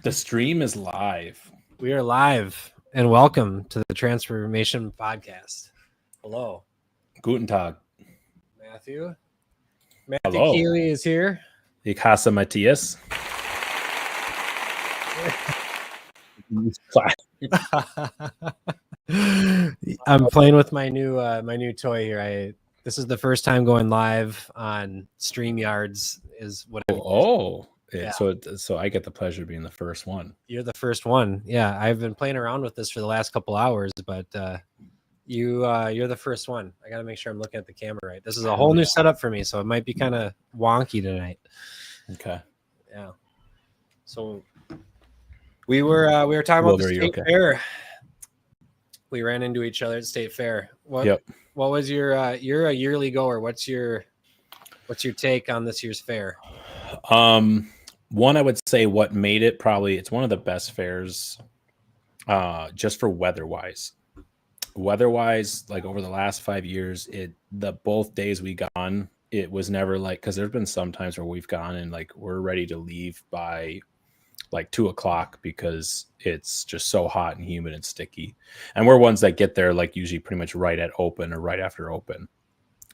The stream is live. We are live, and welcome to the Transformation Podcast. Hello. Guten Tag. Matthew Hello. Kealey is here. Ich hasse Matthias. I'm playing with my new toy here. This is the first time going live on StreamYards. Is what? Yeah. So I get the pleasure of being the first one. You're the first one. Yeah, I've been playing around with this for the last couple hours, but you're the first one. I got to make sure I'm looking at the camera right. This is a whole new setup for me, so it might be kind of wonky tonight. Okay. Yeah. So we were talking about the state fair. We ran into each other at State Fair. What was you're a yearly goer. What's your take on this year's fair? One, I would say what made it it's one of the best fairs just for weather-wise. Weather-wise, like over the last 5 years, both days we gone, it was never like, because there's been some times where we've gone and like we're ready to leave by like 2:00 because it's just so hot and humid and sticky. And we're ones that get there like usually pretty much right at open or right after open,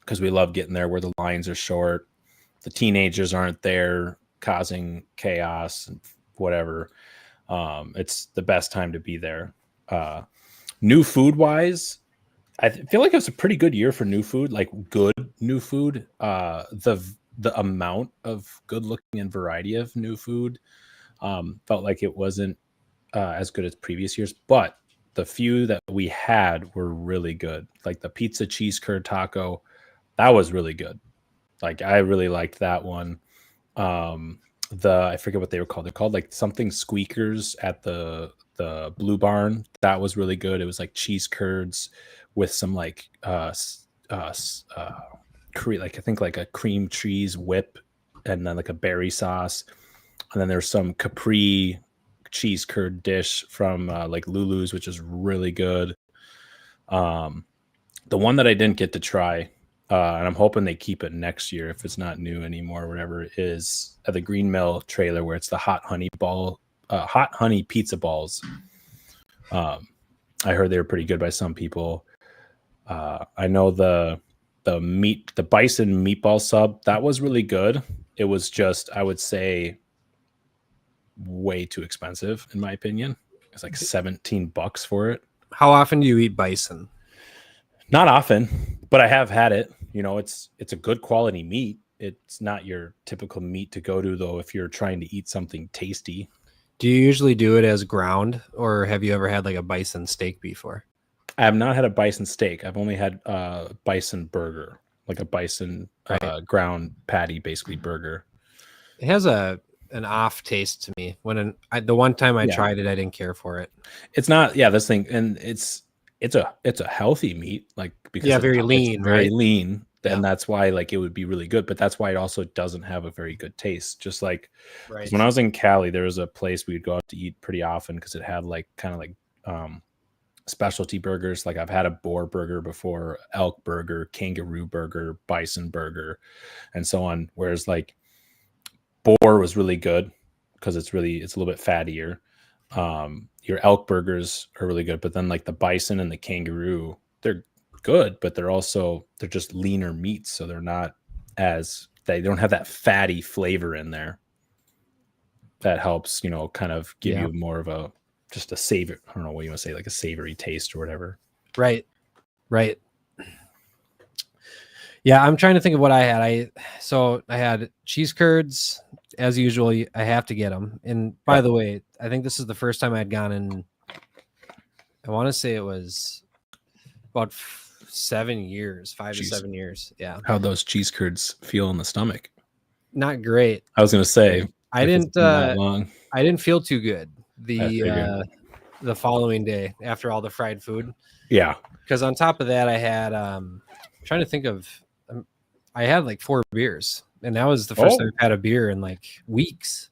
because we love getting there where the lines are short, the teenagers aren't there causing chaos and whatever. It's the best time to be there. New food wise, I feel like it was a pretty good year for new food, like good new food. The amount of good looking and variety of new food felt like it wasn't as good as previous years, but the few that we had were really good. Like the pizza cheese curd taco, that was really good. Like I really liked that one. I forget what they were called. They're called like something squeakers at the Blue Barn. That was really good. It was like cheese curds with some like like I think like a cream cheese whip and then like a berry sauce. And then there's some Capri cheese curd dish from like Lulu's, which is really good. The one that I didn't get to try, and I'm hoping they keep it next year if it's not new anymore or whatever, is at the Green Mill trailer where it's the hot honey pizza balls. I heard they were pretty good by some people. I know the bison meatball sub, that was really good. It was just, I would say, way too expensive in my opinion. It's like $17 for it. How often do you eat bison? Not often, but I have had it. You know, it's a good quality meat. It's not your typical meat to go to though if you're trying to eat something tasty. Do you usually do it as ground, or have you ever had like a bison steak before? I have not had a bison steak. I've only had a bison burger, like a bison ground patty, basically burger. It has an off taste to me. The one time I tried it, I didn't care for it. It's not, this thing, and it's a healthy meat, like because very lean, very lean, and that's why like it would be really good. But that's why it also doesn't have a very good taste. Just like when I was in Kealey, there was a place we'd go out to eat pretty often because it had like kind of like specialty burgers. Like I've had a boar burger before, elk burger, kangaroo burger, bison burger, and so on. Whereas like boar was really good because it's a little bit fattier. Your elk burgers are really good, but then like the bison and the kangaroo, they're good, but they're just leaner meats, so they don't have that fatty flavor in there that helps, kind of give you more of just a savor. I don't know what you want to say, like a savory taste or whatever. Right. Yeah, I'm trying to think of what I had. I had cheese curds as usual. I have to get them. And by the way, I think this is the first time I'd gone in. I want to say it was about 7 years, 5 to 7 years. Yeah. How those cheese curds feel in the stomach? Not great. I was going to say I didn't feel too good the following day after all the fried food. Yeah. Because on top of that, I had trying to think of. I had like 4 beers, and that was the first time I've had a beer in like weeks.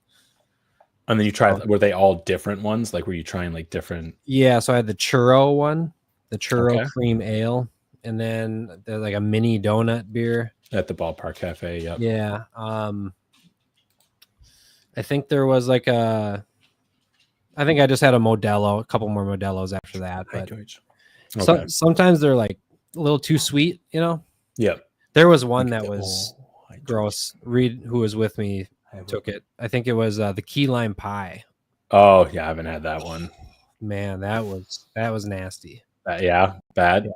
And then you tried, were they all different ones? Like, were you trying like different? Yeah. So I had the churro one, the churro cream ale, and then there's like a mini donut beer at the Ballpark Cafe. Yep. Yeah. I think there was like a I think I just had a couple more Modelo's after that. Hi, But George. so Okay. sometimes they're like a little too sweet, you know. Yep. There was one Look at that the- was hi, George. gross. Reed, who was with me, I have took it. I think it was the key lime pie. Oh yeah, I haven't had that one. Man, that was nasty. Yeah, bad.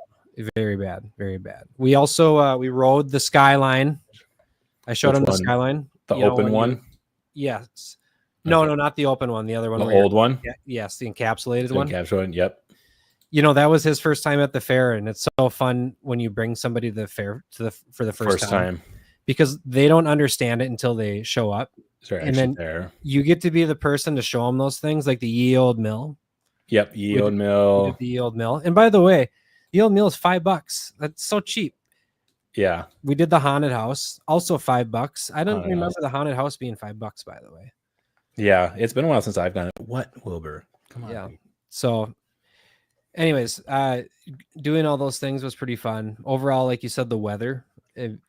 Very bad, very bad. We also we rode the Skyline. I showed Which him the one? Skyline. The open one? Yes. No, Okay. no, not the open one. The other one. The where you're- old one? Yes, the encapsulated The one. encapsulated. Yep. You know, that was his first time at the fair, and it's so fun when you bring somebody to the fair for the first time because they don't understand it until they show up. They're And actually then there. you get to be the person to show them those things, like the ye old mill. Yep. Ye Old We Mill. did the ye old mill. And by the way, the old mill is $5. That's so cheap. Yeah. We did the haunted house, also $5. I don't Haunted remember house. the haunted house being $5, by the way. Yeah. It's been a while since I've done it. What, Wilbur? Come on. Yeah. Dude. So, anyways, doing all those things was pretty fun. Overall, like you said, the weather. Can't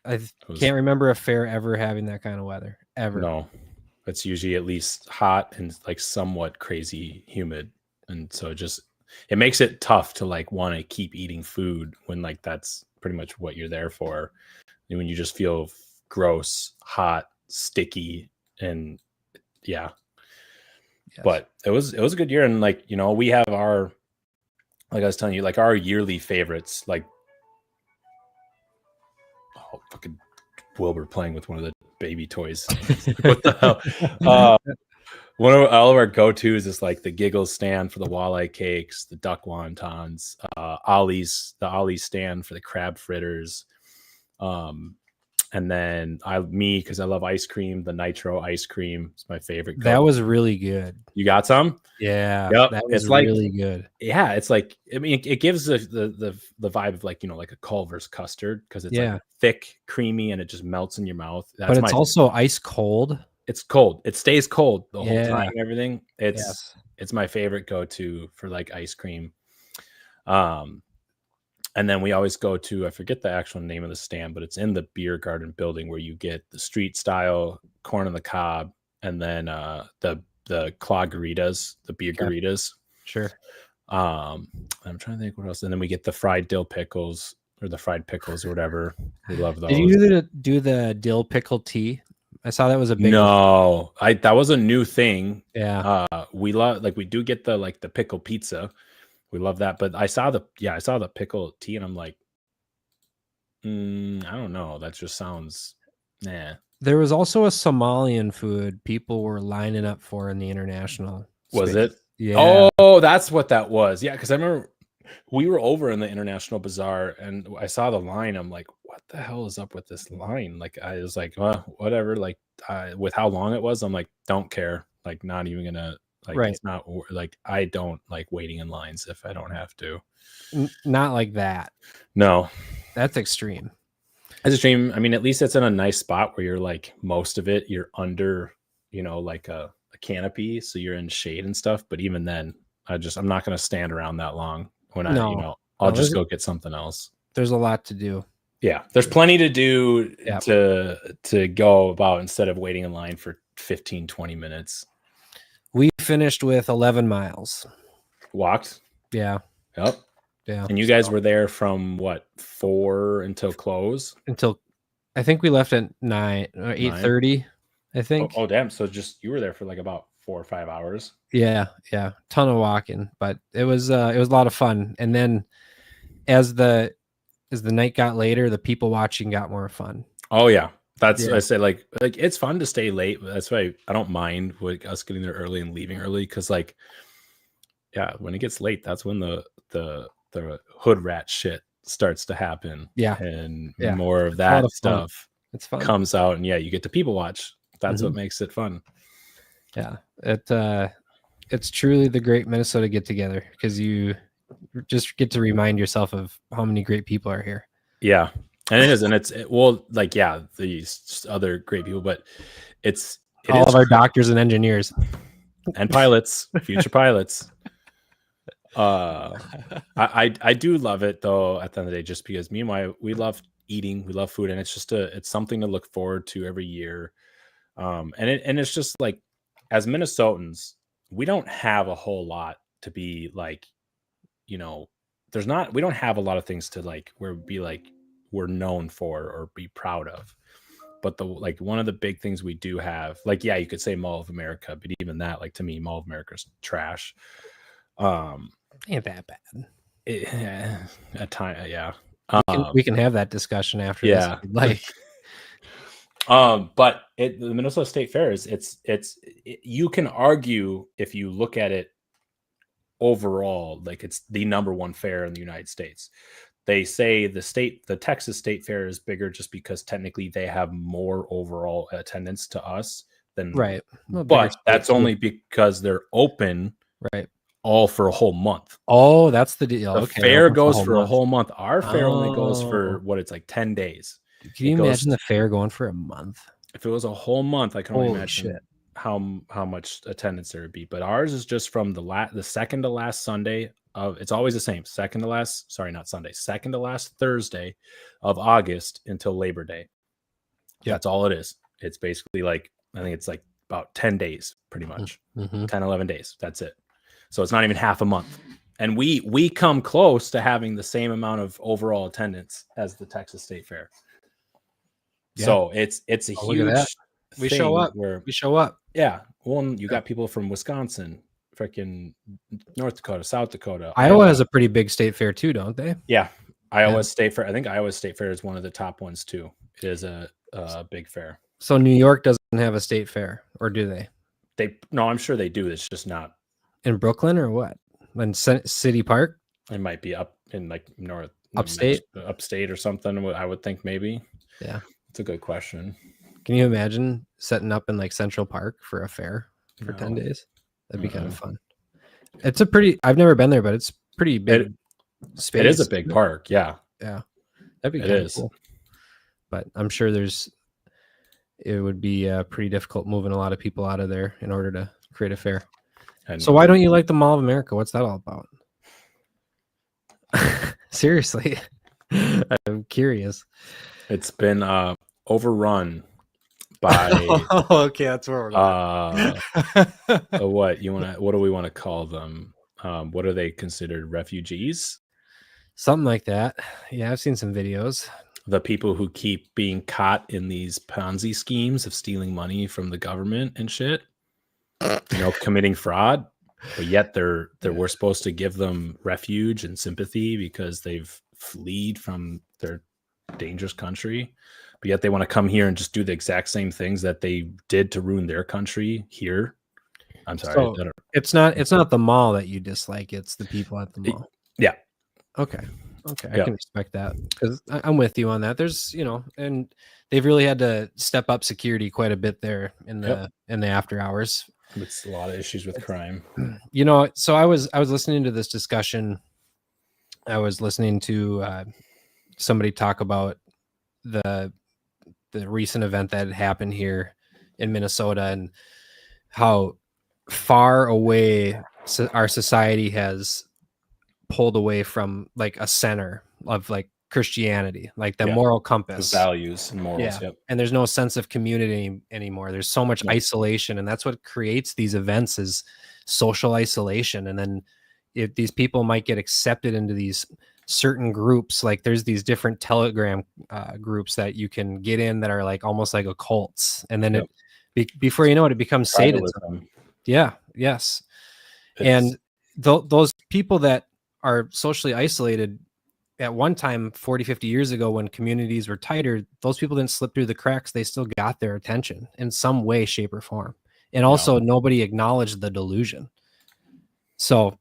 remember a fair ever having that kind of weather ever. No, it's usually at least hot and like somewhat crazy humid, and so it makes it tough to like want to keep eating food when like that's pretty much what you're there for. And when you just feel gross, hot, sticky, and yeah. Yes. But it was a good year, and like we have our, like I was telling you, like our yearly favorites, like fucking Wilbur playing with one of the baby toys. What the hell? One of all of our go-tos is like the Giggles stand for the walleye cakes, the duck wontons, the Ollie's stand for the crab fritters. And then because I love ice cream, the nitro ice cream is my favorite. That was really good. You got some? Yeah, Yep. that was It's like, really good. Yeah, it's like, I mean, it gives the vibe of like like a Culver's custard because it's like thick, creamy, and it just melts in your mouth. But it's also ice cold. It's cold. It stays cold the whole time and everything. It's my favorite go-to for like ice cream. And then we always go to, I forget the actual name of the stand, but it's in the beer garden building where you get the street style corn on the cob and then the claw garitas, the beer garitas. Sure. I'm trying to think what else. And then we get the fried dill pickles or the fried pickles or whatever. We love those. Did you do the dill pickle tea? I saw that was a big No, that was a new thing. Yeah. We love, like, we do get the pickle pizza. We love that. But I saw the pickle tea and I'm like, I don't know. That just sounds nah. There was also a Somalian food people were lining up for in the international. Was space. it? Yeah. Oh, that's what that was. Yeah, because I remember we were over in the International Bazaar and I saw the line. I'm like, what the hell is up with this line? Like, I was like, well, whatever. Like, with how long it was, I'm like, don't care. Like, not even gonna. Like, right. It's not like I don't like waiting in lines if I don't have to. Not like that. No, that's extreme. That's extreme. I mean, at least it's in a nice spot where you're like most of it, you're under, like a canopy, so you're in shade and stuff. But even then, I'm not going to stand around that long when I'll just go get something else. There's a lot to do. Yeah, there's plenty to do to go about instead of waiting in line for 15, 20 minutes. We finished with 11 miles. Walked? Yeah. Yep. Yeah. And you guys were there from what, 4 until close? Until I think we left at 9 or 8:30. I think. Oh, damn. So you were there for like about 4 or 5 hours. Yeah. Ton of walking, but it was a lot of fun. And then as the night got later, the people watching got more fun. Oh yeah. That's I say like it's fun to stay late. That's why I don't mind us getting there early and leaving early because when it gets late, that's when the hood rat shit starts to happen. Yeah. And more of that stuff it's fun. Comes out and you get to people watch. That's what makes it fun. Yeah. It's truly the great Minnesota get together because you just get to remind yourself of how many great people are here. Yeah. And it is, and these other great people, but it all is of our doctors and engineers and pilots, future pilots. I do love it though. At the end of the day, just because me and we love eating, we love food, and it's something to look forward to every year. And it's just like, as Minnesotans, we don't have a whole lot to be like, you know, we don't have a lot of things to like we're known for or be proud of. But one of the big things we do have, like, yeah, you could say Mall of America, but even that, like, to me, Mall of America's trash. Ain't that bad. At time, yeah. We can have that discussion after this. Yeah. If you'd like. But the Minnesota State Fair is you can argue, if you look at it overall, like it's the number one fair in the United States. They say the Texas State Fair is bigger just because technically they have more overall attendance to us than Right. But that's only because they're open right all for a whole month. Oh, that's the deal. The Okay, fair goes for a whole month. Our fair only goes for Oh. it's like 10 days. Can you imagine the fair going for a month? If it was a whole month, I can only Holy imagine shit. how much attendance there would be. But ours is just from the second to last Sunday of, it's always the same, second to last Thursday of August until Labor Day. Yep. That's all it is. It's basically like, I think it's like about 10 days, pretty much. 10, 11 days. That's it. So it's not even half a month. And we come close to having the same amount of overall attendance as the Texas State Fair. Yeah. So it's a huge we show up. Yeah. Well, you got people from Wisconsin, freaking North Dakota, South Dakota. Iowa has a pretty big state fair too, don't they? Yeah. Iowa State Fair. I think Iowa State Fair is one of the top ones too. It is a big fair. So New York doesn't have a state fair, or do they? No, I'm sure they do. It's just not in Brooklyn or what? In City Park? It might be up in like upstate or something. I would think maybe. Yeah. It's a good question. Can you imagine setting up in like Central Park for a fair for 10 days? That'd be kind of fun. It's I've never been there, but it's pretty big space. It is a big park. Yeah. Yeah. That'd be kind of cool. But I'm sure it would be pretty difficult moving a lot of people out of there in order to create a fair. So why don't you like the Mall of America? What's that all about? Seriously. I'm curious. It's been overrun by okay, that's where we're going. What do we want to call them? What are they considered? Refugees? Something like that. Yeah, I've seen some videos. The people who keep being caught in these Ponzi schemes of stealing money from the government and shit. Committing fraud, but yet we're supposed to give them refuge and sympathy because they've fled from their dangerous country, but yet they want to come here and just do the exact same things that they did to ruin their country here. I'm sorry. So it's not the mall that you dislike, it's the people at the mall. Yeah. Okay. I can respect that because I'm with you on that. There's, and they've really had to step up security quite a bit there in the after hours. It's a lot of issues with crime. So I was listening to this discussion. I was listening to somebody talk about the recent event that had happened here in Minnesota and how far away our society has pulled away from like a center of like Christianity, like the moral compass, the values and morals. Yeah. And there's no sense of community anymore. There's so much isolation, and that's what creates these events is social isolation. And then if these people might get accepted into these certain groups, like there's these different Telegram groups that you can get in that are like almost like occults, and then before you know it, it becomes sadism. Yeah. Yes. And those people that are socially isolated at one time 40, 50 years ago when communities were tighter, those people didn't slip through the cracks. They still got their attention in some way, shape, or form. And also nobody acknowledged the delusion. So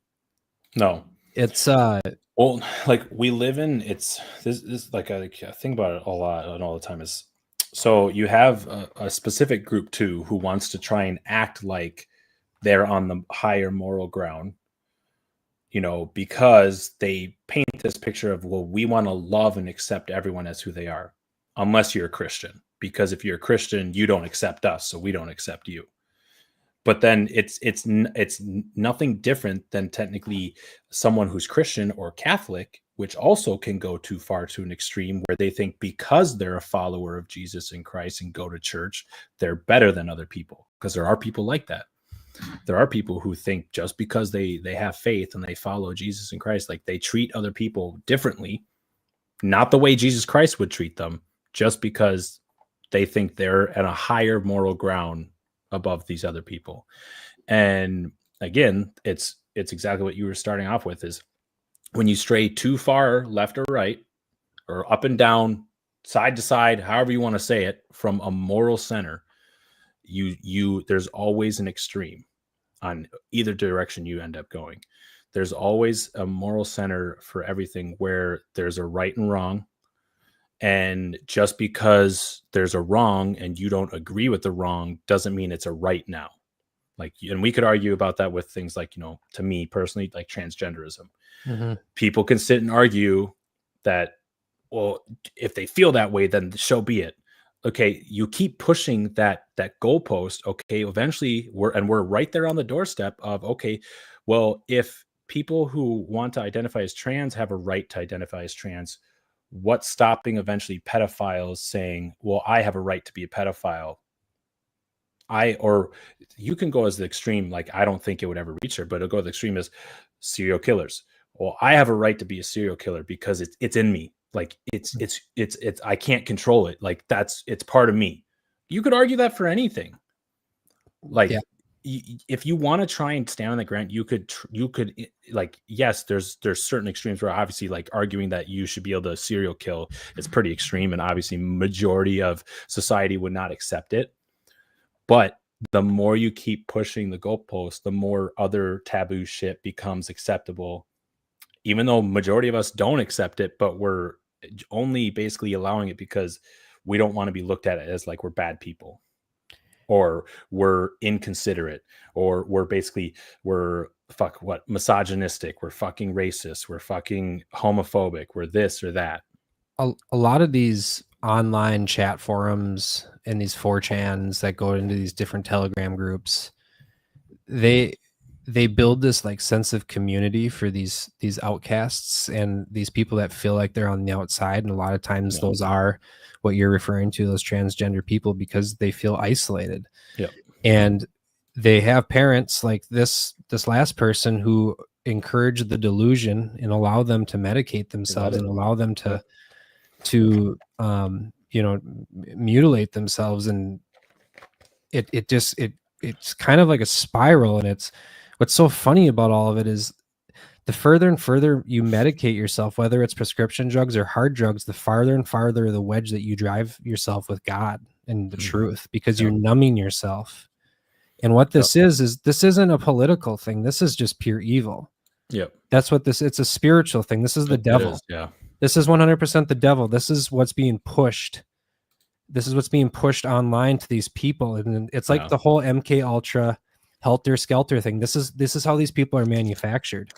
no, it's well, like we live in this like I think about it a lot and all the time is, so you have a specific group too who wants to try and act like they're on the higher moral ground, because they paint this picture of, well, we want to love and accept everyone as who they are, unless you're a Christian, because if you're a Christian, you don't accept us, so we don't accept you. But then it's nothing different than technically someone who's Christian or Catholic, which also can go too far to an extreme where they think because they're a follower of Jesus and Christ and go to church, they're better than other people, because there are people like that. There are people who think just because they have faith and they follow Jesus and Christ, like they treat other people differently, not the way Jesus Christ would treat them, just because they think they're at a higher moral ground above these other people. And again, it's exactly what you were starting off with, is when you stray too far left or right, or up and down, side to side, however you want to say it, from a moral center, there's always an extreme on either direction you end up going. There's always a moral center for everything where there's a right and wrong. And just because there's a wrong and you don't agree with the wrong doesn't mean it's a right now. Like, and we could argue about that with things like, to me personally, like transgenderism. Mm-hmm. People can sit and argue that, well, if they feel that way, then so be it. Okay, you keep pushing that goalpost. Okay, eventually we're right there on the doorstep of, okay, well, if people who want to identify as trans have a right to identify as trans, what's stopping eventually pedophiles saying, well, I have a right to be a pedophile? Or you can go as the extreme, like I don't think it would ever reach her, but it'll go to the extreme as serial killers. Well, I have a right to be a serial killer because it's in me. Like it's I can't control it. Like it's part of me. You could argue that for anything. Like Yeah. if you want to try and stand on the ground, you could like, yes, there's certain extremes where obviously like arguing that you should be able to serial kill is pretty extreme, and obviously majority of society would not accept it. But the more you keep pushing the goalpost, the more other taboo shit becomes acceptable, even though majority of us don't accept it, but we're only basically allowing it because we don't want to be looked at as like we're bad people, or we're inconsiderate, or we're misogynistic, we're fucking racist, we're fucking homophobic, we're this or that. A lot of these online chat forums and these 4chans that go into these different Telegram groups, they build this like sense of community for these outcasts and these people that feel like they're on the outside. And a lot of times those are what you're referring to, those transgender people, because they feel isolated. Yep. And they have parents like this last person who encourage the delusion and allow them to medicate themselves and allow them to mutilate themselves. And it's kind of like a spiral. And it's what's so funny about all of it is the further and further you medicate yourself, whether it's prescription drugs or hard drugs, the farther and farther the wedge that you drive yourself with God and the truth, because you're numbing yourself. And what this is this isn't a political thing. This is just pure evil. Yep. That's what it's a spiritual thing. This is the devil. Yeah. This is 100% the devil. This is what's being pushed. This is what's being pushed online to these people. And it's like the whole MK Ultra helter skelter thing. This is how these people are manufactured.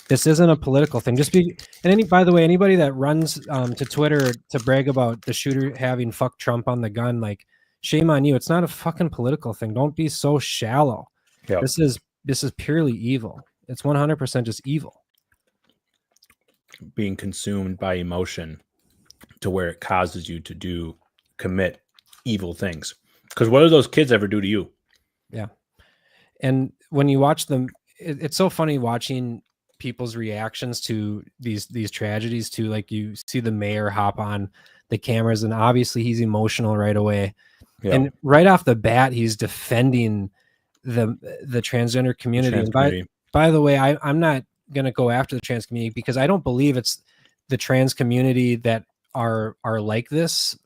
This isn't a political thing. By the way, anybody that runs to Twitter to brag about the shooter having "fuck Trump" on the gun, like, shame on you. It's not a fucking political thing. Don't be so shallow. Yep. This is purely evil. It's 100% just evil. Being consumed by emotion to where it causes you to commit evil things. Because what do those kids ever do to you? Yeah. And when you watch them, it's so funny watching people's reactions to these tragedies too. Like, you see the mayor hop on the cameras and obviously he's emotional right away. Yeah. And right off the bat, he's defending the transgender community. And by the way, I'm not going to go after the trans community, because I don't believe it's the trans community that are like this.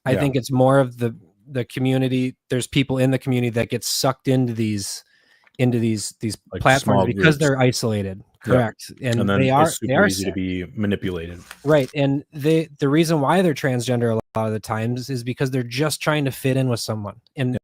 I think it's more of the community. There's people in the community that get sucked into these like platforms because they're isolated. Correct. And then they are easy to be manipulated. Right. And the reason why they're transgender a lot of the times is because they're just trying to fit in with someone. And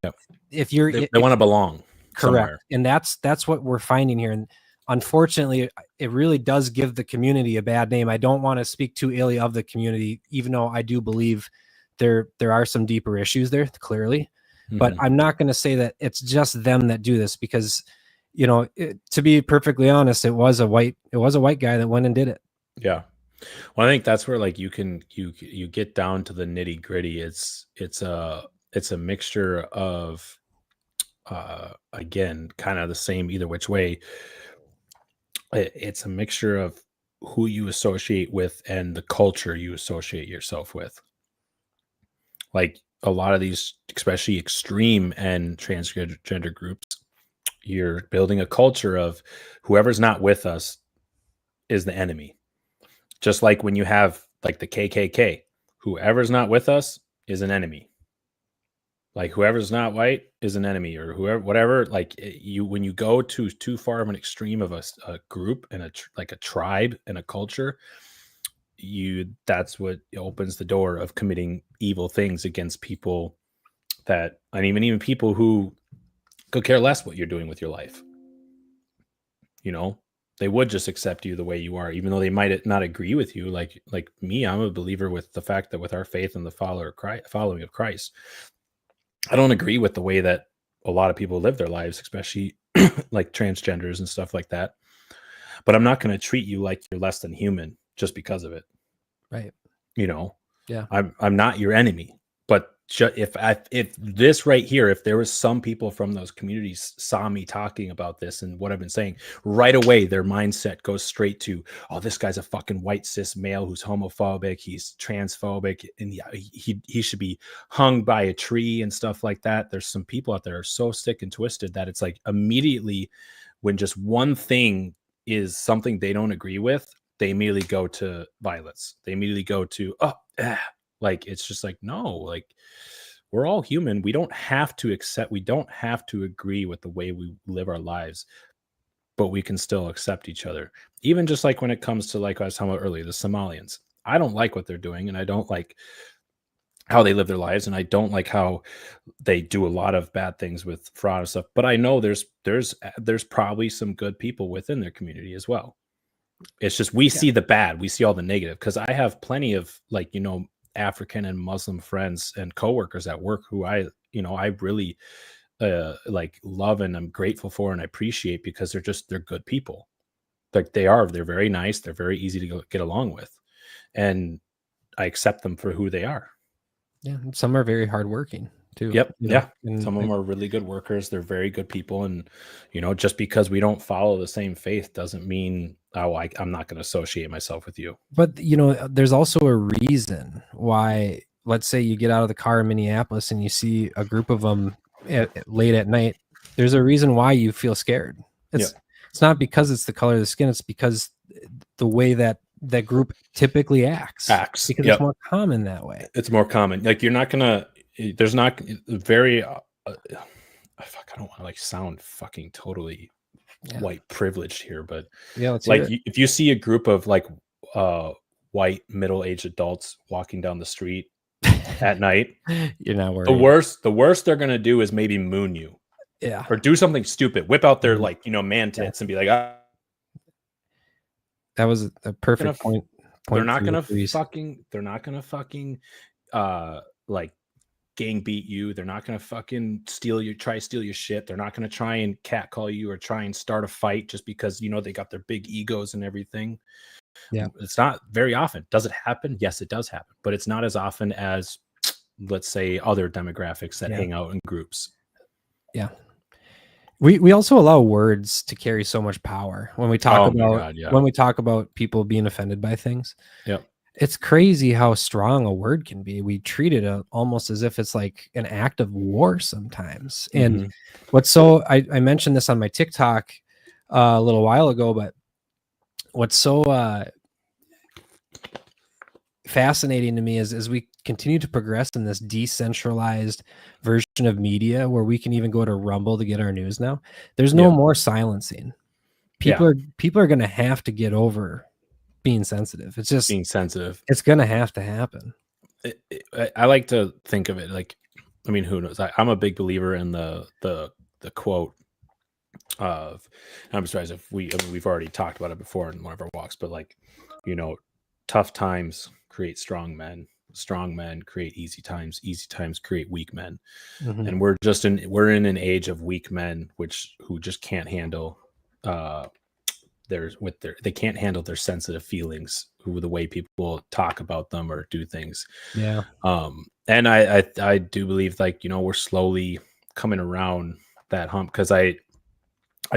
if you're they want to belong. Correct. Somewhere. And that's what we're finding here. And unfortunately, it really does give the community a bad name. I don't want to speak too illy of the community, even though I do believe there are some deeper issues there, clearly. Mm-hmm. But I'm not going to say that it's just them that do this, because, to be perfectly honest, it was a white guy that went and did it. Yeah. Well, I think that's where like you get down to the nitty gritty. It's a mixture of again, kind of the same either which way. It's a mixture of who you associate with and the culture you associate yourself with. Like a lot of these, especially extreme and transgender groups, you're building a culture of whoever's not with us is the enemy. Just like when you have like the KKK, whoever's not with us is an enemy. Like whoever's not white is an enemy, or whoever, whatever. Like you, when you go to too far of an extreme of a group and like a tribe and a culture, that's what opens the door of committing evil things against people that, and even people who could care less what you're doing with your life. You know, they would just accept you the way you are, even though they might not agree with you. Like me, I'm a believer with the fact that with our faith and the following of Christ, I don't agree with the way that a lot of people live their lives, especially like transgenders and stuff like that. But I'm not going to treat you like you're less than human just because of it. Right. You know, Yeah. I'm not your enemy. But if this right here, if there was some people from those communities saw me talking about this and what I've been saying, right away their mindset goes straight to, oh, this guy's a fucking white cis male who's homophobic, he's transphobic, and he should be hung by a tree and stuff like that. There's some people out there are so sick and twisted that it's like immediately when just one thing is something they don't agree with, they immediately go to violence. They immediately go to like, it's just like, no, like we're all human. We don't have to agree with the way we live our lives, but we can still accept each other. Even just like when it comes to, like I was talking about earlier, the Somalians, I don't like what they're doing, and I don't like how they live their lives, and I don't like how they do a lot of bad things with fraud and stuff. But I know there's probably some good people within their community as well. It's just we see the bad, we see all the negative, because I have plenty of, like, African and Muslim friends and coworkers at work who I really like love and I'm grateful for and I appreciate, because they're good people. Like they're very nice, they're very easy to get along with, and I accept them for who they are. Yeah, some are very hardworking too. Yep. Yeah. And Some of them are really good workers. They're very good people. And, just because we don't follow the same faith doesn't mean, I'm not going to associate myself with you. But, there's also a reason why, let's say you get out of the car in Minneapolis and you see a group of them late at night. There's a reason why you feel scared. It's not because it's the color of the skin. It's because the way that group typically acts because it's more common that way. It's more common. Like you're not going to, there's not very, fuck, I don't want to like sound fucking totally white privileged here, but like if you see a group of like white middle-aged adults walking down the street at night, you're not worried. The worst they're gonna do is maybe moon you, or do something stupid, whip out their like man tits and be like, that was a perfect point. They're not gonna fucking like gang beat you. They're not going to fucking steal your shit. They're not going to try and catcall you or try and start a fight just because, they got their big egos and everything. Yeah. It's not very often. Does it happen? Yes, it does happen, but it's not as often as, let's say, other demographics that hang out in groups. Yeah. We also allow words to carry so much power when we talk when we talk about people being offended by things. Yep. It's crazy how strong a word can be. We treat it almost as if it's like an act of war sometimes. And I mentioned this on my TikTok a little while ago, but what's so fascinating to me is as we continue to progress in this decentralized version of media where we can even go to Rumble to get our news now, there's no more silencing. People are going to have to get over being sensitive. It's just being sensitive. It's going to have to happen. I like to think of it like, I mean, who knows? I'm a big believer in the quote of, I'm surprised if we've already talked about it before in one of our walks, but like, tough times create strong men create easy times create weak men. Mm-hmm. And we're in an age of weak men, who just can't handle they can't handle their sensitive feelings, the way people talk about them or do things. Yeah. And I do believe, like, we're slowly coming around that hump, because I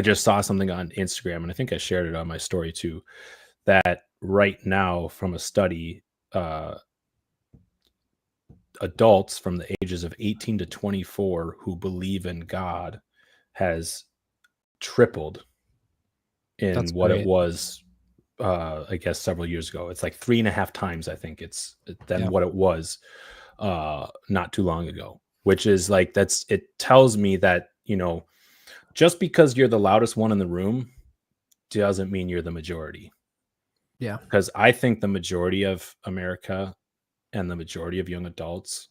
just saw something on Instagram, and I think I shared it on my story too, that right now from a study, adults from the ages of 18 to 24 who believe in God has tripled That's in what it great. was, I guess several years ago. It's like 3.5 times, I think it's than Yeah. what it was not too long ago, which is like, it tells me that, just because you're the loudest one in the room doesn't mean you're the majority. Yeah. Because I think the majority of America and the majority of young adults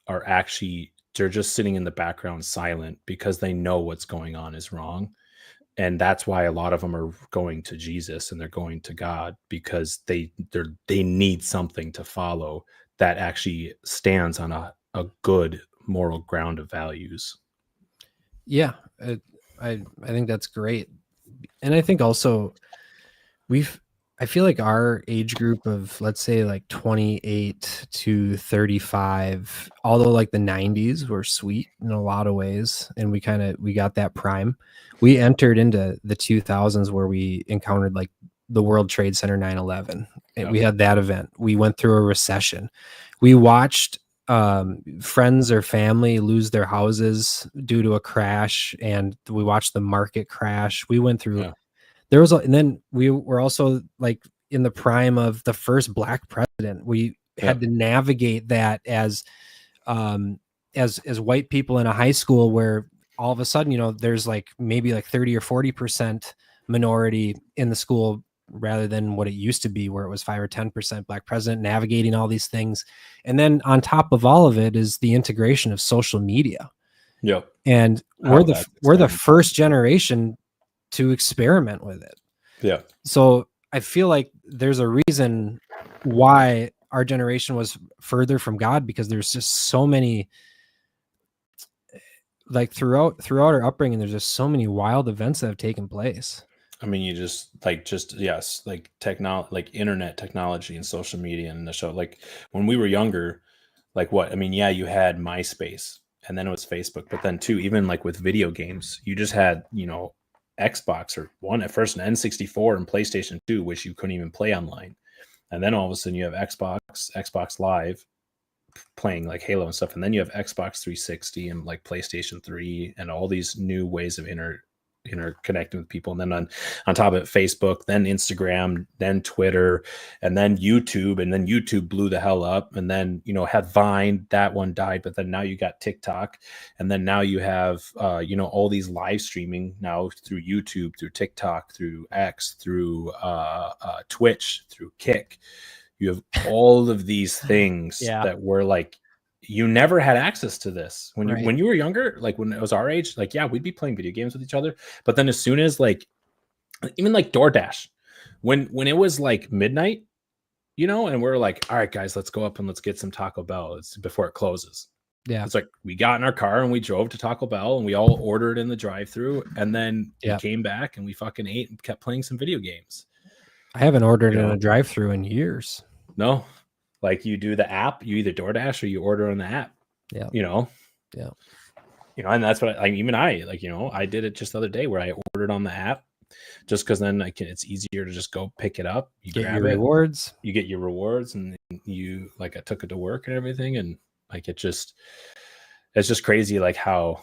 are actually, they're just sitting in the background silent because they know what's going on is wrong. And that's why a lot of them are going to Jesus and they're going to God, because they need something to follow that actually stands on a good moral ground of values. Yeah. I think that's great. And I think also I feel like our age group of, let's say, like 28 to 35, although like the 90s were sweet in a lot of ways, and we got that prime, we entered into the 2000s where we encountered like the World Trade Center 9/11. Yep. We had that event. We went through a recession. We watched friends or family lose their houses due to a crash, and we watched the market crash. We went through and then we were also like in the prime of the first Black president. We had to navigate that as white people in a high school where all of a sudden, there's like maybe like 30 or 40% minority in the school rather than what it used to be where it was 5 or 10% Black president, navigating all these things. And then on top of all of it is the integration of social media. Yep. And we're the first generation to experiment with it. Yeah. So I feel like there's a reason why our generation was further from God, because there's just so many, like throughout our upbringing, there's just so many wild events that have taken place. I mean, you yes, like technology, like internet technology and social media and the show. Like when we were younger, like what? I mean, yeah, you had MySpace and then it was Facebook, but then too, even like with video games, you just had, Xbox or one at first, an N64 and PlayStation 2, which you couldn't even play online. And then all of a sudden you have Xbox Live playing like Halo and stuff. And then you have Xbox 360 and like PlayStation 3 and all these new ways of interconnecting with people. And then on top of it, Facebook, then Instagram, then Twitter, and then YouTube. And then YouTube blew the hell up. And then, had Vine, that one died. But then now you got TikTok. And then now you have, all these live streaming now through YouTube, through TikTok, through X, through Twitch, through Kick. You have all of these things that were like, you never had access to this when you were younger. Like when it was our age, like, yeah, we'd be playing video games with each other. But then as soon as like, even like DoorDash, when it was like midnight, and we're like, all right, guys, let's go up and let's get some Taco Bell. It's before it closes. Yeah. It's like we got in our car and we drove to Taco Bell and we all ordered in the drive-thru, and then we came back and we fucking ate and kept playing some video games. I haven't ordered in a drive-thru in years. No. Like you do the app, you either DoorDash or you order on the app. Yeah. Yeah. And that's what I did it just the other day where I ordered on the app just because then it's easier to just go pick it up. You get your rewards. You get your rewards, and you I took it to work and everything. And like, it's just crazy. Like how,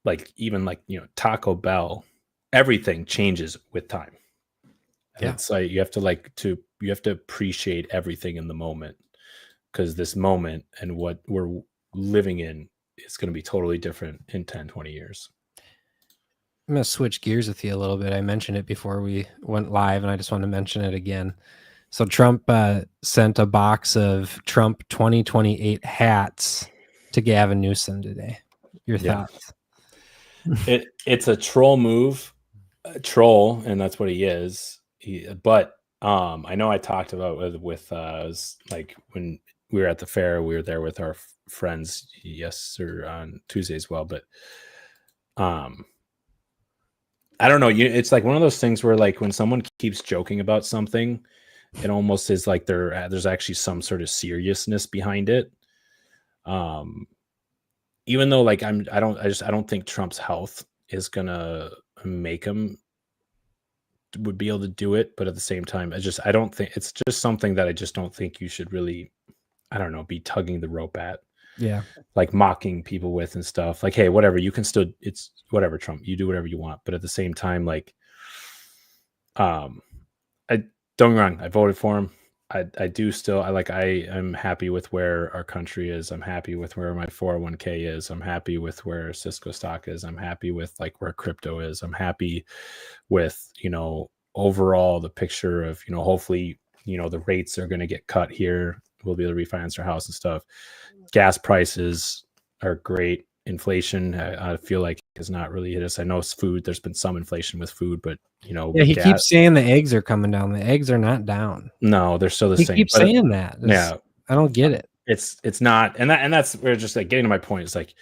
like, even like, Taco Bell, everything changes with time. Yeah. It's like, you have to appreciate everything in the moment, because this moment and what we're living in is going to be totally different in 10, 20 years. I'm going to switch gears with you a little bit. I mentioned it before we went live, and I just want to mention it again. So Trump sent a box of Trump 2028 hats to Gavin Newsom today. Your thoughts? It's a troll move, and that's what he is. But I know I talked about with like when we were at the fair, we were there with our friends on Tuesday as well. But I don't know. It's like one of those things where, like, when someone keeps joking about something, it almost is like there's actually some sort of seriousness behind it. even though like I don't think Trump's health is gonna make him would be able to do it, but at the same time, I don't think it's just something that I just don't think you should really, I don't know, be tugging the rope at, Yeah. like mocking people with and stuff. Like, hey, whatever, you can still, it's whatever, Trump, you do whatever you want, but at the same time, like, I don't get me wrong, I voted for him. I do still, I'm happy with where our country is. I'm happy with where my 401k is. I'm happy with where Cisco stock is. I'm happy with like where crypto is. I'm happy with, overall the picture of, hopefully, the rates are going to get cut here. We'll be able to refinance our house and stuff. Gas prices are great. Inflation, I feel like has not really hit us. I know it's food. There's been some inflation with food, but Yeah, he keeps saying the eggs are coming down. The eggs are not down. No, they're still the same. He keeps saying that. Yeah, I don't get it. It's not, and that's where just like getting to my point. It's like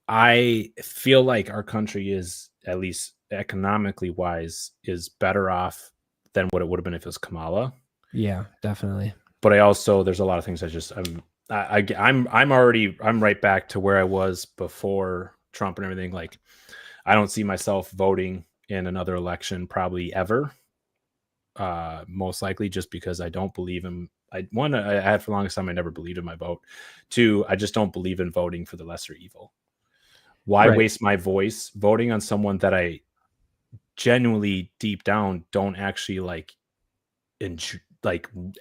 I feel like our country is, at least economically wise, is better off than what it would have been if it was Kamala. Yeah, definitely. But I also, there's a lot of things I'm right back to where I was before Trump and everything. Like, I don't see myself voting in another election probably ever. Most likely just because I don't believe in, I had for the longest time, I never believed in my vote. Two, I just don't believe in voting for the lesser evil. Why waste my voice voting on someone that I genuinely deep down don't actually like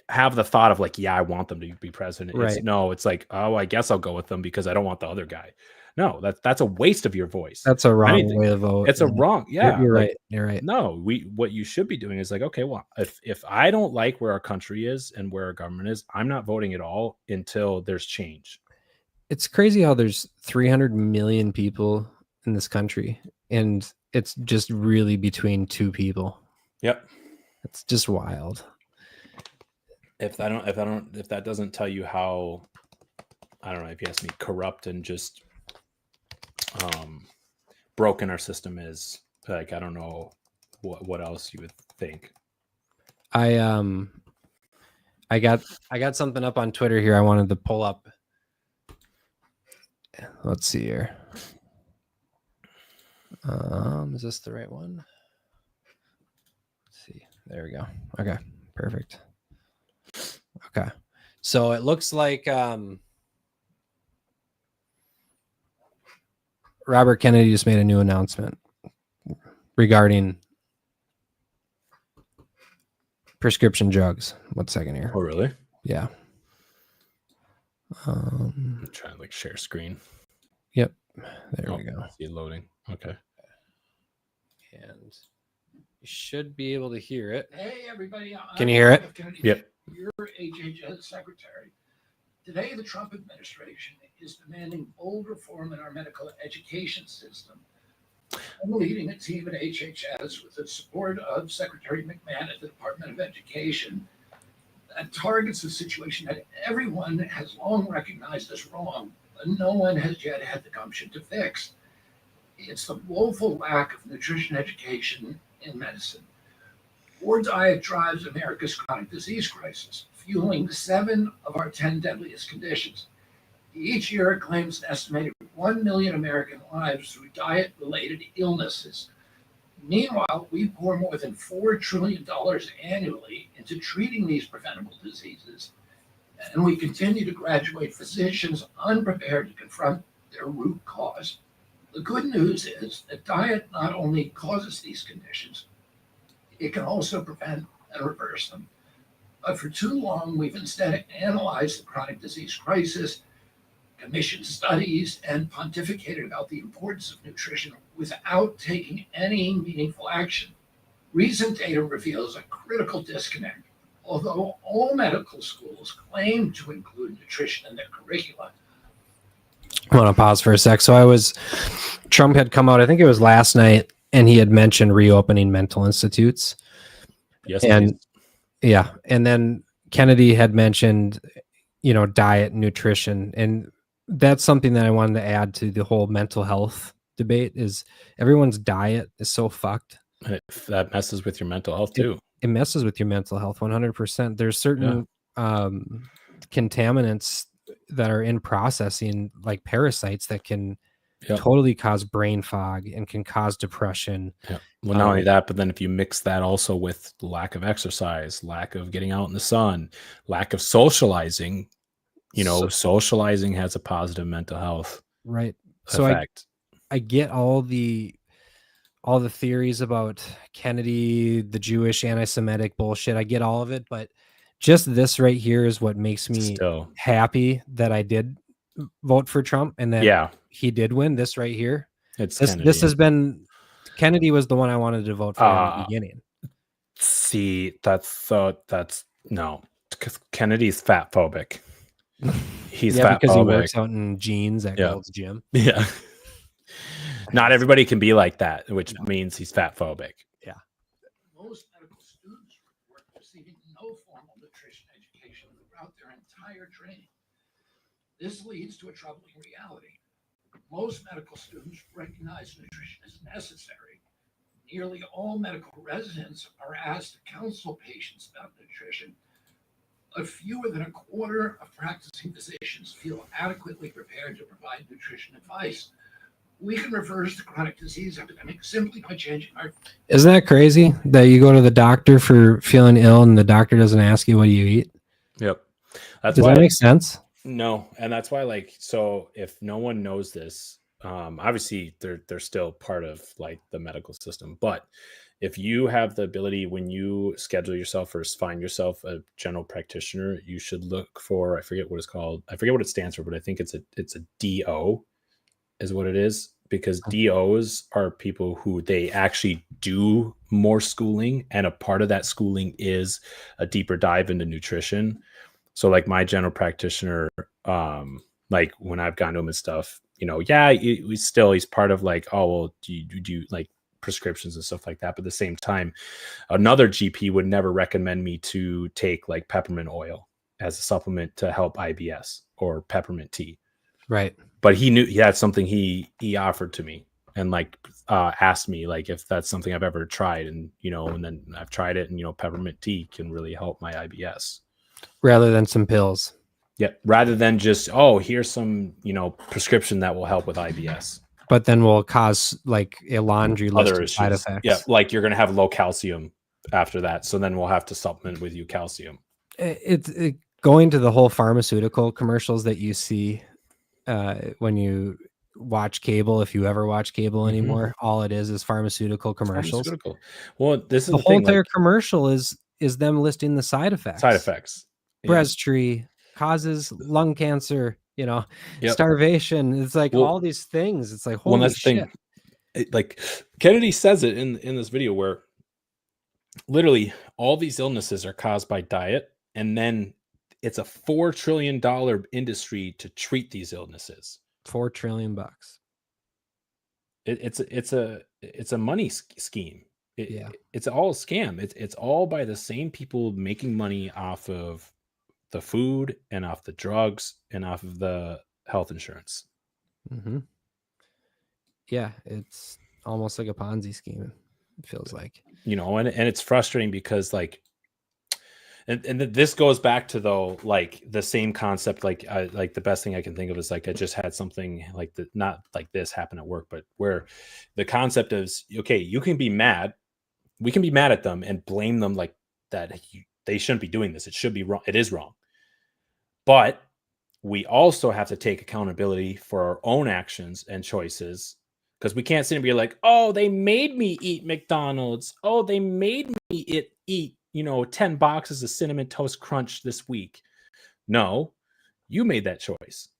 have the thought of like, yeah, I want them to be president. Right. It's like, oh, I guess I'll go with them because I don't want the other guy. No, that's a waste of your voice. That's a wrong way to vote. It's a wrong. Yeah, you're right. You're right. No, what you should be doing is like, okay, well, if I don't like where our country is and where our government is, I'm not voting at all until there's change. It's crazy how there's 300 million people in this country, and it's just really between two people. Yep, it's just wild. If that doesn't tell you how, I don't know, if you ask me, corrupt and just broken our system is, like, I don't know what else you would think. I got something up on Twitter here I wanted to pull up. Let's see here. Is this the right one? Let's see. There we go. Okay, perfect. Okay. So it looks like Robert Kennedy just made a new announcement regarding prescription drugs. 1 second here. Oh, really? Yeah. I'm trying to like share screen. Yep. There we go. See it loading. Okay. And you should be able to hear it. Hey, everybody. Can you hear it? Yep. Your HHS secretary. Today, the Trump administration is demanding bold reform in our medical education system. I'm leading a team at HHS with the support of Secretary McMahon at the Department of Education that targets a situation that everyone has long recognized as wrong, but no one has yet had the gumption to fix. It's the woeful lack of nutrition education in medicine. Poor diet drives America's chronic disease crisis, fueling 7 of our 10 deadliest conditions. Each year, it claims an estimated 1 million American lives through diet-related illnesses. Meanwhile, we pour more than $4 trillion annually into treating these preventable diseases, and we continue to graduate physicians unprepared to confront their root cause. The good news is that diet not only causes these conditions, it can also prevent and reverse them. But for too long, we've instead analyzed the chronic disease crisis, commissioned studies, and pontificated about the importance of nutrition without taking any meaningful action. Recent data reveals a critical disconnect. Although all medical schools claim to include nutrition in their curricula. I want to pause for a sec. So Trump had come out, I think it was last night, and he had mentioned reopening mental institutes. Yes. And yeah. And then Kennedy had mentioned, diet and nutrition. And that's something that I wanted to add to the whole mental health debate is everyone's diet is so fucked. That messes with your mental health too. It messes with your mental health 100%. There's certain contaminants that are in processing, like parasites that can Yep. totally cause brain fog and can cause depression. Yeah. Well, not only that, but then if you mix that also with lack of exercise, lack of getting out in the sun, lack of socializing, socializing has a positive mental health effect. I get all the theories about Kennedy, the Jewish anti-Semitic bullshit. I get all of it, but just this right here is what makes me happy that I did vote for Trump and that he did win. This right here. This has been Kennedy was the one I wanted to vote for in the beginning. See, that's no. Kennedy's fat phobic. He's fat because phobic. He works out in jeans at Gold's Gym. Yeah. Not everybody can be like that, which means he's fat phobic. Yeah. Most medical students report receiving no formal nutrition education throughout their entire training. This leads to a troubling reality. Most medical students recognize nutrition is necessary. Nearly all medical residents are asked to counsel patients about nutrition, but fewer than a quarter of practicing physicians feel adequately prepared to provide nutrition advice. We can reverse the chronic disease epidemic simply by changing our... Isn't that crazy that you go to the doctor for feeling ill and the doctor doesn't ask you what you eat? Yep. Does that make sense? No. And that's why, so if no one knows this, obviously they're still part of the medical system, but if you have the ability, when you schedule yourself or find yourself a general practitioner, you should look for, I forget what it's called. I forget what it stands for, but I think it's a DO is what it is, because DOs are people who they actually do more schooling, and a part of that schooling is a deeper dive into nutrition. So my general practitioner, when I've gone to him and stuff, he's part of do you prescriptions and stuff like that. But at the same time, another GP would never recommend me to take peppermint oil as a supplement to help IBS or peppermint tea. Right. But he knew that's something he offered to me and asked me if that's something I've ever tried, and and then I've tried it, and peppermint tea can really help my IBS rather than some pills. Yeah, rather than just here's some prescription that will help with IBS, but then will cause a laundry list of side effects. Yeah, you're gonna have low calcium after that, so then we'll have to supplement with you calcium. It's going to the whole pharmaceutical commercials that you see when you watch cable, if you ever watch cable anymore. All it is pharmaceutical commercials. Well, this is the whole entire commercial is them listing the side effects. Breztri causes lung cancer, starvation. It's all these things. It's holy shit. Kennedy says it in this video where literally all these illnesses are caused by diet, and then it's a $4 trillion industry to treat these illnesses. $4 trillion. It's a money scheme. It's all a scam. It's all by the same people making money off of the food and off the drugs and off of the health insurance. Mm-hmm. Yeah, it's almost like a Ponzi scheme. It feels like, and it's frustrating because and this goes back to the same concept. The best thing I can think of is I just had something not like this happen at work, but where the concept is, okay, you can be mad. We can be mad at them and blame them that they shouldn't be doing this. It should be wrong. It is wrong. But we also have to take accountability for our own actions and choices, because we can't sit and be like, oh, they made me eat McDonald's. Oh, they made me eat 10 boxes of Cinnamon Toast Crunch this week. No, you made that choice.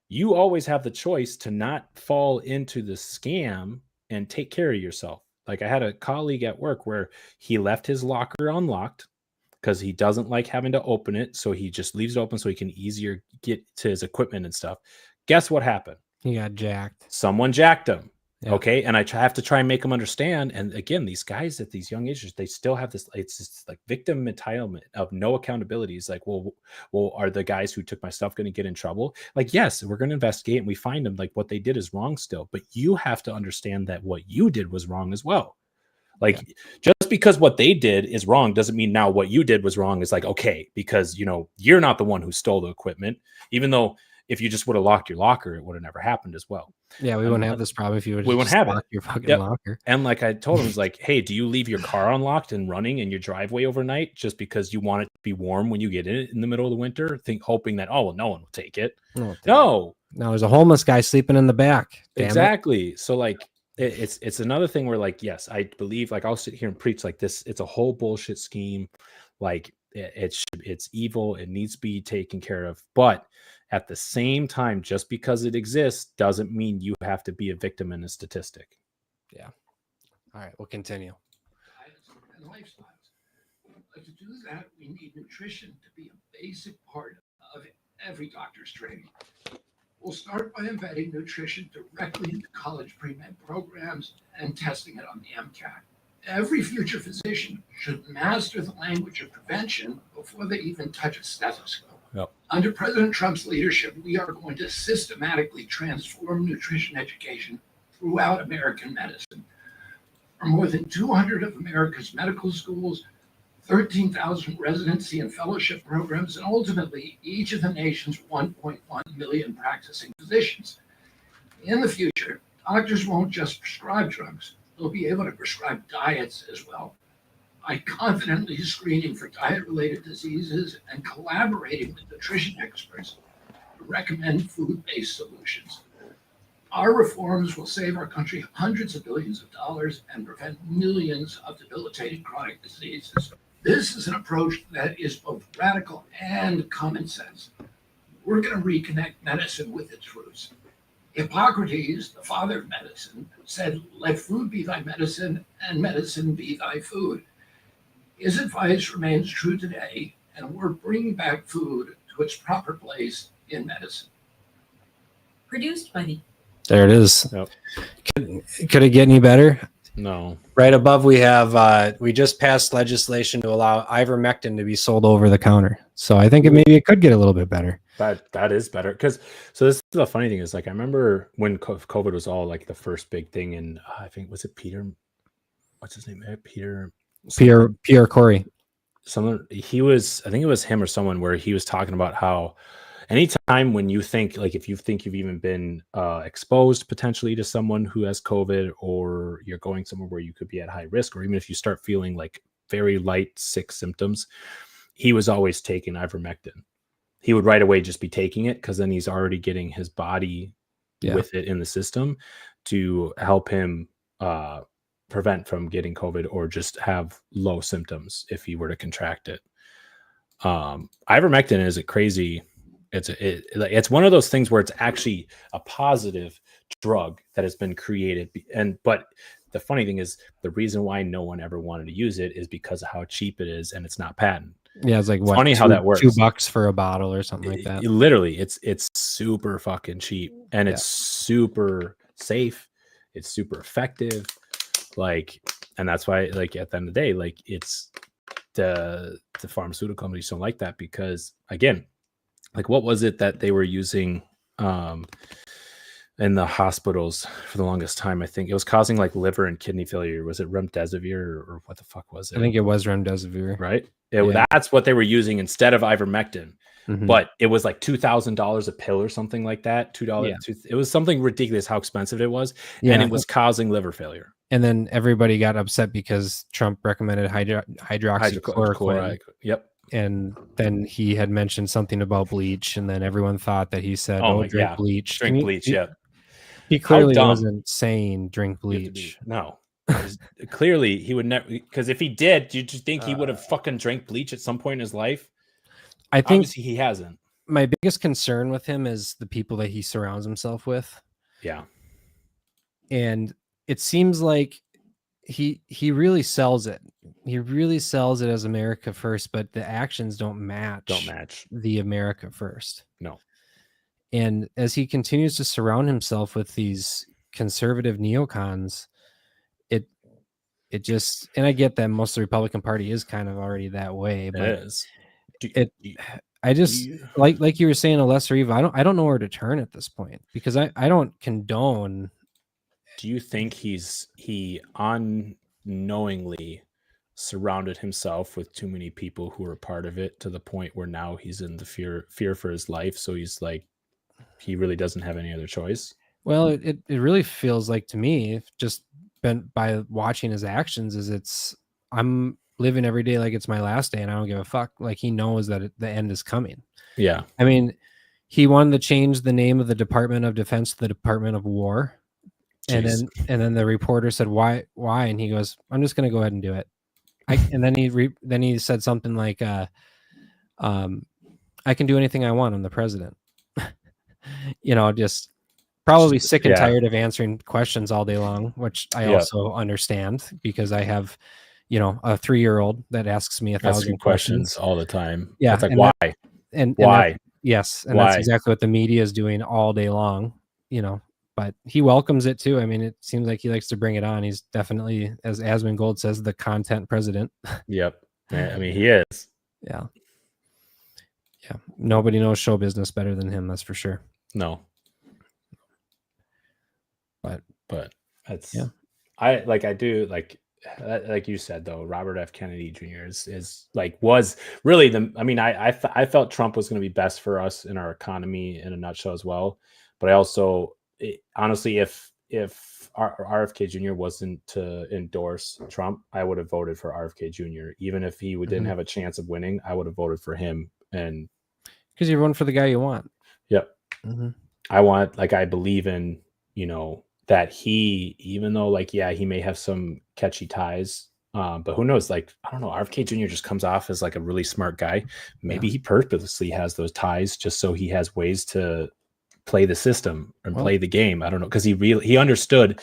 You always have the choice to not fall into the scam and take care of yourself. I had a colleague at work where he left his locker unlocked because he doesn't like having to open it. So he just leaves it open so he can easier get to his equipment and stuff. Guess what happened? He got jacked. Someone jacked him. Yeah. Okay. And I have to try and make them understand. And again, these guys at these young ages, they still have this, it's just victim entitlement of no accountability. It's well, are the guys who took my stuff going to get in trouble? Yes, we're going to investigate and we find them. What they did is wrong still, but you have to understand that what you did was wrong as well. Just just because what they did is wrong doesn't mean now what you did was wrong is like, okay, because, you're not the one who stole the equipment, even though if you just would have locked your locker, it would have never happened as well. Yeah, we wouldn't have this problem if you would we have wouldn't just have locked it. your fucking Yep. locker. And like I told him, it's like, hey, do you leave your car unlocked and running in your driveway overnight just because you want it to be warm when you get in it in the middle of the winter, hoping that, oh, well, no one will take it. No. Now there's a homeless guy sleeping in the back. Damn exactly. So like it's another thing where like, yes, I believe, like I'll sit here and preach like this. It's a whole bullshit scheme. Like it's evil. It needs to be taken care of. But at the same time, just because it exists doesn't mean you have to be a victim in a statistic. Yeah. All right, we'll continue. And lifestyles. But to do that, we need nutrition to be a basic part of every doctor's training. We'll start by embedding nutrition directly into college pre-med programs and testing it on the MCAT. Every future physician should master the language of prevention before they even touch a stethoscope. Yep. Under President Trump's leadership, we are going to systematically transform nutrition education throughout American medicine. For more than 200 of America's medical schools, 13,000 residency and fellowship programs, and ultimately each of the nation's 1.1 million practicing physicians. In the future, doctors won't just prescribe drugs, they'll be able to prescribe diets as well. By confidently screening for diet-related diseases and collaborating with nutrition experts to recommend food-based solutions. Our reforms will save our country hundreds of billions of dollars and prevent millions of debilitating chronic diseases. This is an approach that is both radical and common sense. We're going to reconnect medicine with its roots. Hippocrates, the father of medicine, said, "Let food be thy medicine and medicine be thy food." His advice remains true today, and we're bringing back food to its proper place in medicine. Produced by the. There it is. Yep. Could it get any better? No. Right above, we have we just passed legislation to allow ivermectin to be sold over the counter. So I think maybe it could get a little bit better. That is better because this is the funny thing is, like, I remember when COVID was all like the first big thing, and I think was it Peter, what's his name? Pierre Corey. Someone, he was, I think it was him or someone, where he was talking about how anytime when you think, like, if you think you've even been exposed potentially to someone who has COVID, or you're going somewhere where you could be at high risk, or even if you start feeling like very light sick symptoms, he was always taking ivermectin. He would right away just be taking it because then he's already getting his body with it in the system to help him prevent from getting COVID or just have low symptoms if he were to contract it. Ivermectin is a crazy. It's one of those things where it's actually a positive drug that has been created, but the funny thing is, the reason why no one ever wanted to use it is because of how cheap it is, and it's not patent. Yeah, it's like what? Funny how that works. $2 for a bottle or something like that. Literally, it's super fucking cheap, and it's super safe. It's super effective. Like, and that's why, like, at the end of the day, like, it's the pharmaceutical companies don't like that because, again, like, what was it that they were using in the hospitals for the longest time? I think it was causing like liver and kidney failure. Was it remdesivir or what the fuck was it? I think it was remdesivir. Right? That's what they were using instead of ivermectin. Mm-hmm. But it was like $2,000 a pill or something like that. $2. Yeah. It was something ridiculous how expensive it was, and it was causing liver failure. And then everybody got upset because Trump recommended hydroxychloroquine. Yep. And then he had mentioned something about bleach, and then everyone thought that he said, drink bleach. Drink bleach, yeah. He clearly wasn't saying drink bleach. No. Clearly, he would never, because if he did, do you think he would have fucking drank bleach at some point in his life? I think obviously he hasn't. My biggest concern with him is the people that he surrounds himself with. Yeah. And it seems like he really sells it. He really sells it as America first, but the actions don't match the America first. No. And as he continues to surround himself with these conservative neocons, it just, and I get that most of the Republican Party is kind of already that way, but it is. Like you were saying, a lesser evil. I don't know where to turn at this point, because I don't condone. Do you think he unknowingly surrounded himself with too many people who were part of it to the point where now he's in the fear for his life. So he's like, he really doesn't have any other choice. Well, it really feels like to me, just been by watching his actions, I'm living every day like it's my last day, and I don't give a fuck. Like, he knows that the end is coming. Yeah. I mean, he wanted to change the name of the Department of Defense to the Department of War, and then the reporter said, "Why?" And he goes, "I'm just going to go ahead and do it." And then he said something like, "I can do anything I want. I'm the president." Just probably sick and tired of answering questions all day long, which I also understand, because I have, a 3-year-old that asks me 1,000 questions all the time. Yeah. It's like, why? Why? Yes. And why? That's exactly what the media is doing all day long, but he welcomes it too. I mean, it seems like he likes to bring it on. He's definitely, as Asmongold says, the content president. Yep. I mean, he is. Yeah. Nobody knows show business better than him. That's for sure. No. But that's, I do like you said, though, Robert F. Kennedy Jr. was really I felt Trump was going to be best for us in our economy in a nutshell as well. But I also, honestly, if RFK Jr. wasn't to endorse Trump, I would have voted for RFK Jr. Even if he didn't have a chance of winning, I would have voted for him. And because you're voting for the guy you want. Yep. I believe in, that he, even though he may have some catchy ties, but who knows, I don't know, RFK Jr. just comes off as a really smart guy. Maybe he purposely has those ties just so he has ways to play the system and play the game. I don't know, because he understood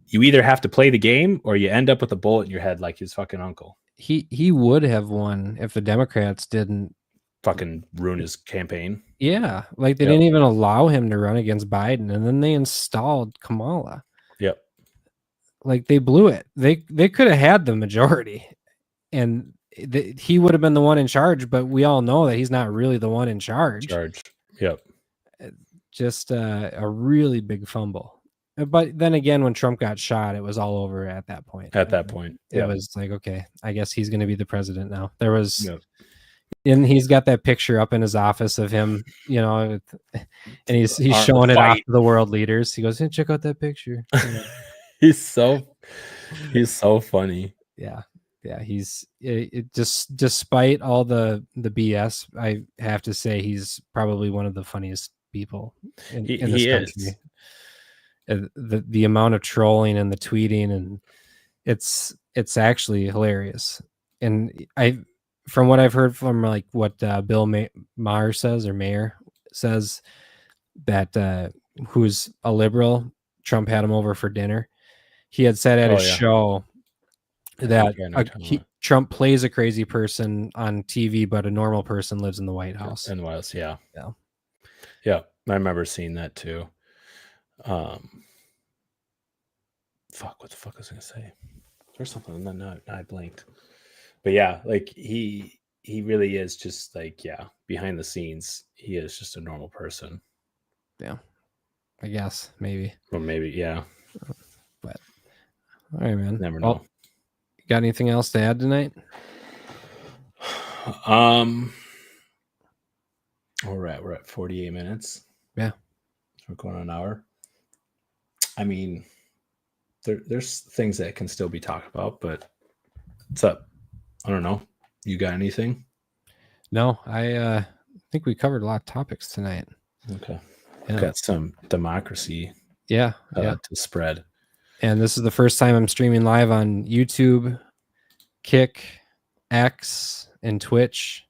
you either have to play the game or you end up with a bullet in your head like his fucking uncle. He would have won if the Democrats didn't fucking ruin his campaign. Yeah, they didn't even allow him to run against Biden, and then they installed Kamala. Yep. They blew it. They could have had the majority, and he would have been the one in charge. But we all know that he's not really the one in charge. Yep. Just a really big fumble. But then again, when Trump got shot, it was all over at that point. It was like, okay, I guess he's going to be the president now. There was. Yep. And he's got that picture up in his office of him, and he's showing it off to the world leaders. He goes, hey, check out that picture. he's so funny. Yeah. He's just despite all the BS, I have to say he's probably one of the funniest people in this country. The amount of trolling and the tweeting, and it's actually hilarious. And from what I've heard from what Bill Maher says, that who's a liberal, Trump had him over for dinner. He had said at his show that Trump plays a crazy person on TV, but a normal person lives in the White House. In the White House, yeah. I remember seeing that too. Fuck, what the fuck was I gonna say? There's something, and then I blanked. But yeah, he really is just behind the scenes, he is just a normal person. Yeah, I guess maybe. Well, maybe, yeah. But all right, man. Never know. You got anything else to add tonight? All right, we're at 48 minutes. Yeah, we're going on an hour. I mean, there's things that can still be talked about, but what's up? I don't know. You got anything? No, I think we covered a lot of topics tonight. Okay. Yeah. Got some democracy to spread. And this is the first time I'm streaming live on YouTube, Kick, X, and Twitch.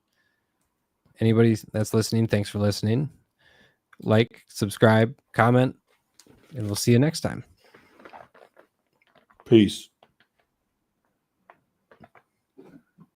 Anybody that's listening, thanks for listening. Like, subscribe, comment, and we'll see you next time. Peace.